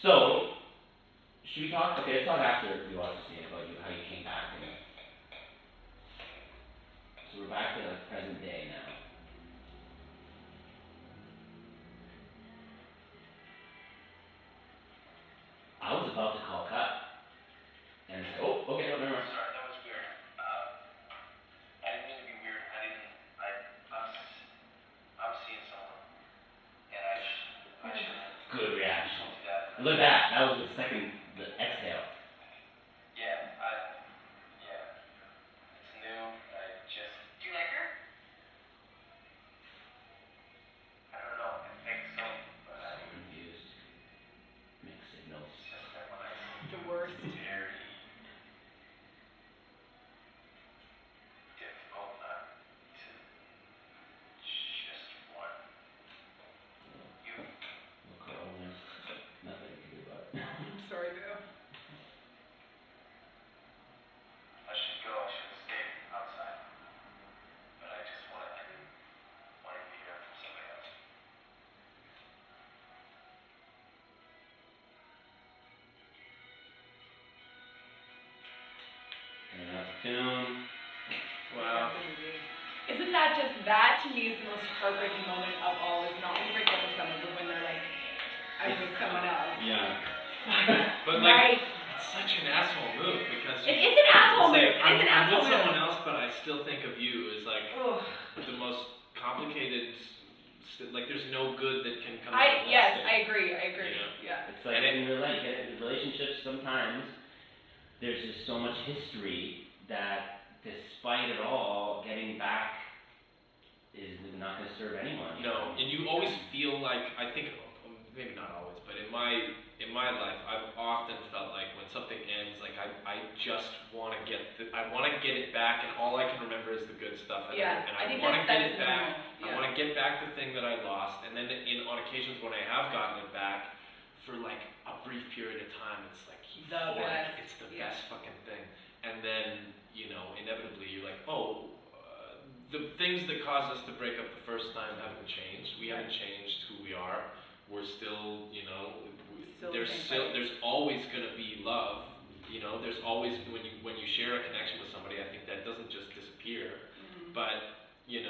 So, should we talk? Okay, let's talk after we watch the scene about you, how you came back. So we're back to the present day now. I was about to call cut. And say, oh, okay, no, never mind. Sorry, that was weird. I didn't mean to be weird. I'm seeing someone. And I shouldn't. Good reaction. Do that. Look at that. That was the exhale. Yeah. It's new. Do you like her? I don't know. I think so. But So confused. Mixed signals. It's just that when I see The worst. it's very difficult not to just want you. Look, almost nothing to do about it. I'm sorry, Boo. I should go. I should have stayed outside. But I didn't want to be here for somebody else. Turn up the tune. Wow. Isn't that just, that to me is the most heartbreaking moment of all, is not when you break up with someone, but when they're like, I'm with someone else. Yeah. But Right. it's such an asshole move because It is an asshole move. I'm It's an asshole with move. someone else, but I still think of you as like Ugh. the most complicated. Like there's no good that can come out of that. Yes, I agree. Yeah. Yeah. It's like in relationships sometimes there's just so much history that despite it all, getting back is not going to serve anyone. No, and you always feel like, I think, maybe not always, but in my life, I've often felt like when something ends, like I just want to get it back, and all I can remember is the good stuff. And Yeah, I think want to get it that's back. normal. Yeah. I want to get back the thing that I lost, and then on occasions when I have gotten it back, for like a brief period of time, it's like euphoric. It's the best fucking thing. And then, inevitably you're like, the things that caused us to break up the first time haven't changed. We haven't changed who we are. We're still, there's always going to be love. There's always, when you share a connection with somebody, I think that doesn't just disappear. Mm-hmm. But, you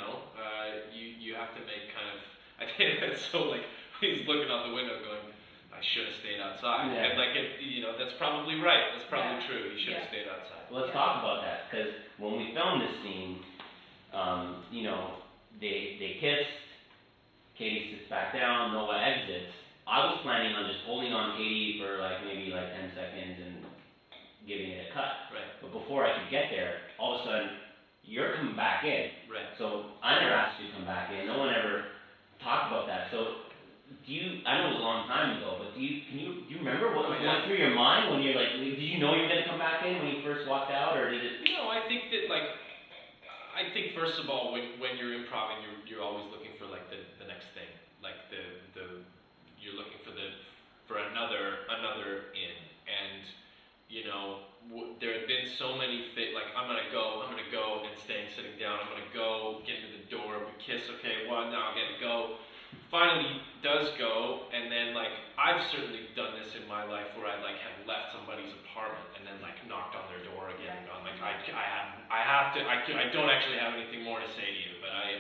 have to make kind of, I think that's so like, he's looking out the window going, I should have stayed outside. Yeah. And that's probably right. That's probably true. You should have stayed outside. Well, let's talk about that, because when we filmed this scene, they kissed, Katie sits back down, Noah exits. I was planning on just holding on Katie for maybe 10 seconds and giving it a cut. Right. But before I could get there, all of a sudden, you're coming back in. Right. So I never asked you to come back in. No one ever talked about that. So I know it was a long time ago, but do you remember what was going through your mind when you're like, did you know you were going to come back in when you first walked out, or did it? No, I think that first of all, when you're improvising, you're always looking for the next thing, you're looking for another in, and there have been so many things, I'm gonna go and sitting down, I'm gonna go, get into the door, we kiss, okay, well now I'm gonna go. Finally does go, and then I've certainly done this in my life where I have left somebody's apartment and then knocked on their door again and gone I don't actually have anything more to say to you, but I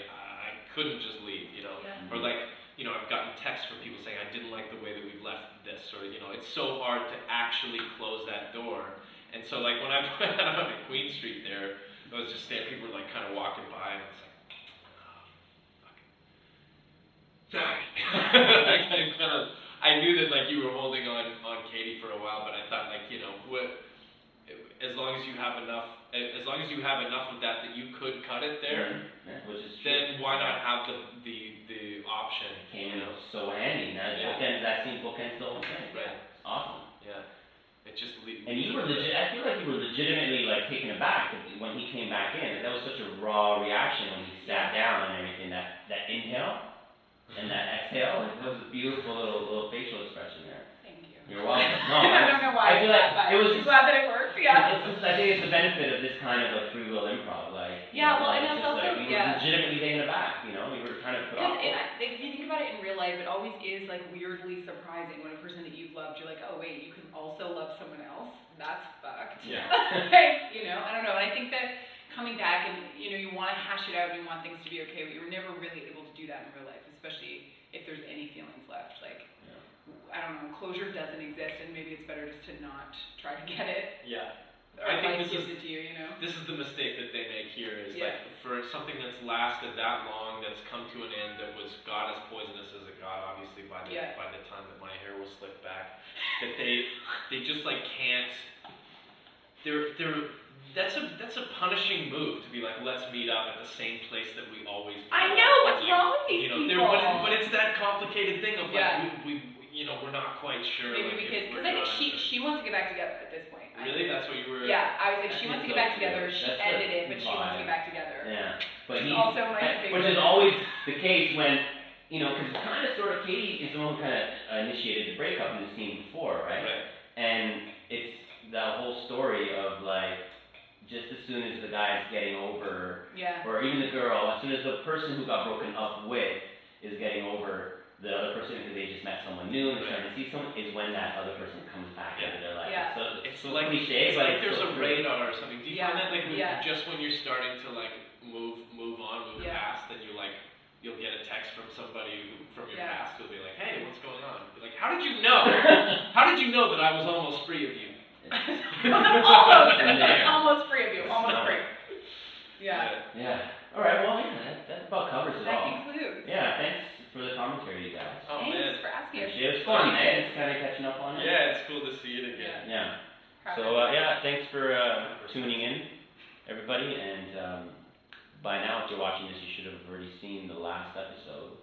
couldn't just leave, Yeah. or I've gotten texts from people saying I didn't like the way that we've left this, or it's so hard to actually close that door. And so when I went out on Queen Street there, I was just there, people were kind of walking by, and I was like, sorry. I knew that you were holding on Katie for a while, but I thought as long as you have enough of that you could cut it there, which is true. then why not have the option? It came in so handy. Now that scene bookends the whole thing. Right. It's awesome. Yeah. It just and you were I feel like you were legitimately taken aback when he came back in. That was such a raw reaction when he sat down and everything. That inhale. And that exhale, it was a beautiful little facial expression there. Thank you. You're welcome. No, I don't know why. I feel like it was. I'm glad that it worked. Yeah. I think it's the benefit of this kind of free will improv. And it's also you were legitimately taken aback. You were trying to put off. If you think about it in real life, it always is weirdly surprising when a person that you've loved, you're like, oh wait, you can also love someone else? That's fucked. Yeah. Like, you know, I don't know. And I think that coming back and, you know, you want to hash it out and you want things to be okay, but you're never really able to do that in real life, especially if there's any feelings left. Like, I don't know, closure doesn't exist, and maybe it's better just to not try to get it. Yeah. Or I think life this gives is it to you, you know? this is the mistake that they make here is Yeah. like for something that's lasted that long, that's come to an end, that was got as poisonous as it got, obviously by the time that my hair was slicked back, that they just like can't. That's a punishing move to be like, let's meet up at the same place that we always meet I up. know, And, what's like, wrong with these you know, people? but it's that complicated thing of like Yeah. we you know, we're not quite sure. Maybe like, because, if we're I think done. she wants to get back together at this point. Really? That's what you were. Yeah, I was like, I she wants to think get back so, together. too. She That's ended the it, but she wants to get vibe. back together. Yeah, but Which is he's also my favorite. which is always the case when, you know, because kind of sort of Katie is the one who kind of initiated the breakup in the scene before, right? Right. And it's that whole story of like, just as soon as the guy's getting over, Yeah. or even the girl, as soon as the person who got broken up with is getting over the other person because they just met someone new and they're trying to see someone, is when that other person comes back into their life. Yeah. It's so like cliche, it's but like it's there's so a true. radar or something. Do you Yeah. find that like Yeah. just when you're starting to like move on, move Yeah. past, then you'll get a text from somebody from your Yeah. past who'll be like, hey, what's going on? Be like, how did you know? How did you know that I was almost free of you? Almost free of you. Almost free. Yeah. Yeah. All right. Well, yeah, that about covers it That all. concludes. Yeah. Thanks for the commentary, you guys. Oh Thanks man. for asking us. It was fun, man. Just kind of catching up on it. Yeah, it's cool to see it again. Yeah. Proud So of you. yeah, thanks for tuning in, everybody. And by now, if you're watching this, you should have already seen the last episode.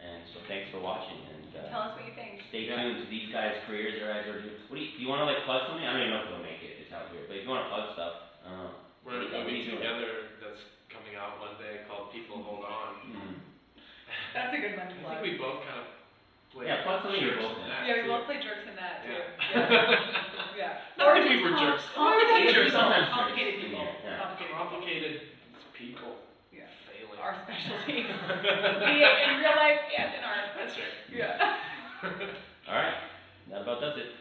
And so thanks for watching. And Tell us what you think. stay tuned to these guys' careers. Their guys are doing. Do you want to like plug something? I don't even know if they'll make it. It's out here. But if you want to plug stuff, I don't know. We're in a What are movie you doing? together that's coming out one day called People Hold On. Mhm. That's a good one to I plug. think we both kind of played Yeah, plug something you're jerks both in in. that, Yeah, we too. both play jerks in that too. Yeah. Yeah. Not that we were jerks. Complicated Jerks, people. sometimes jerks. Complicated people. Yeah. Complicated people. Complicated people Yeah. failing. Our specialty. Be it in real life and in art. That's right. Yeah. All right. That about does it.